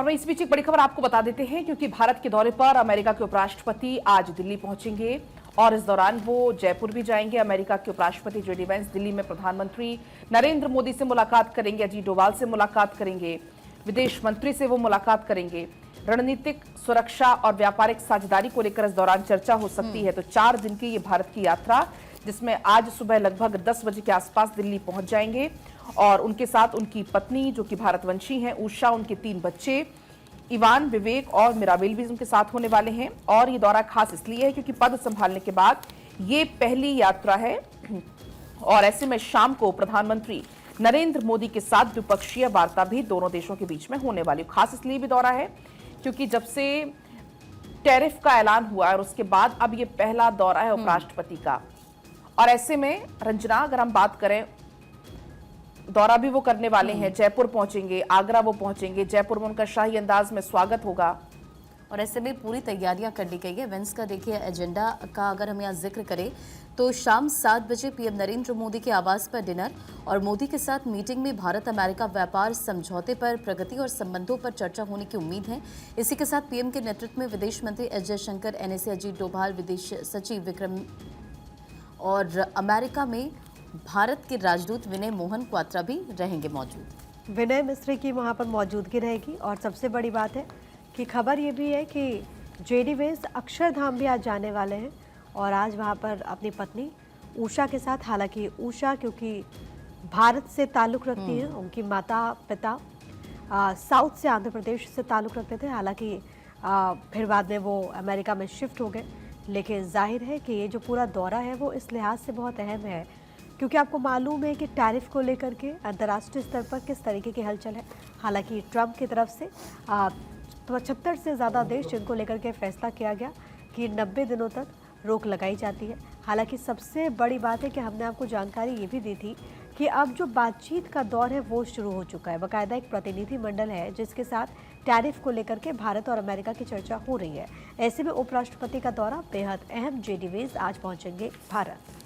और वहीं इस बीच एक बड़ी खबर आपको बता देते हैं, क्योंकि भारत के दौरे पर अमेरिका के उपराष्ट्रपति आज दिल्ली पहुंचेंगे और इस दौरान वो जयपुर भी जाएंगे। अमेरिका के उपराष्ट्रपति जेडी वेंस दिल्ली में प्रधानमंत्री नरेंद्र मोदी से मुलाकात करेंगे, अजीत डोभाल से मुलाकात करेंगे, विदेश मंत्री से वो मुलाकात करेंगे। रणनीतिक, सुरक्षा और व्यापारिक साझेदारी को लेकर इस दौरान चर्चा हो सकती है। तो 4 दिन की ये भारत की यात्रा, जिसमें आज सुबह लगभग 10 बजे के आसपास दिल्ली पहुंच जाएंगे और उनके साथ उनकी पत्नी जो कि भारतवंशी हैं, उषा, उनके 3 बच्चे इवान, विवेक और मिराबेल भी उनके साथ होने वाले हैं। और ये दौरा खास इसलिए है क्योंकि पद संभालने के बाद ये पहली यात्रा है और ऐसे में शाम को प्रधानमंत्री नरेंद्र मोदी के साथ द्विपक्षीय वार्ता भी दोनों देशों के बीच में होने वाली। खास इसलिए भी दौरा है क्योंकि जब से टैरिफ का ऐलान हुआ और उसके बाद अब ये पहला दौरा है उपराष्ट्रपति का। और ऐसे में रंजना, अगर हम बात करें, दौरा भी वो करने वाले हैं, जयपुर पहुंचेंगे, आगरा वो पहुंचेंगे, जयपुर में उनका शाही अंदाज में स्वागत होगा और ऐसे में पूरी तैयारियां कर ली गई है। वेंस का देखिए एजेंडा का अगर हम यहाँ जिक्र करें तो शाम 7 बजे पीएम नरेंद्र मोदी के आवास पर डिनर और मोदी के साथ मीटिंग में भारत अमेरिका व्यापार समझौते पर प्रगति और संबंधों पर चर्चा होने की उम्मीद है। इसी के साथ पीएम के नेतृत्व में विदेश मंत्री एस जयशंकर, एनएसए अजीत डोभाल, विदेश सचिव विक्रम और अमेरिका में भारत के राजदूत विनय मोहन क्वात्रा भी रहेंगे मौजूद। विनय मिस्त्री की वहां पर मौजूदगी रहेगी और सबसे बड़ी बात है कि खबर ये भी है कि जेडी वेंस अक्षरधाम भी आज जाने वाले हैं और आज वहां पर अपनी पत्नी उषा के साथ, हालांकि उषा क्योंकि भारत से ताल्लुक़ रखती हैं, उनकी माता पिता साउथ से आंध्र प्रदेश से ताल्लुक़ रखते थे, हालांकि फिर बाद में वो अमेरिका में शिफ्ट हो गए। लेकिन जाहिर है कि ये जो पूरा दौरा है वो इस लिहाज से बहुत अहम है क्योंकि आपको मालूम है कि टैरिफ को लेकर के अंतर्राष्ट्रीय स्तर पर किस तरीके की हलचल है। हालांकि ट्रंप की तरफ से 75 से ज़्यादा देश जिनको लेकर के फैसला किया गया कि 90 दिनों तक रोक लगाई जाती है। हालांकि सबसे बड़ी बात है कि हमने आपको जानकारी ये भी दी थी कि अब जो बातचीत का दौर है वो शुरू हो चुका है। बाकायदा एक प्रतिनिधि मंडल है जिसके साथ टैरिफ को लेकर के भारत और अमेरिका की चर्चा हो रही है। ऐसे में उपराष्ट्रपति का दौरा बेहद अहम। जेडी वेंस आज पहुंचेंगे भारत।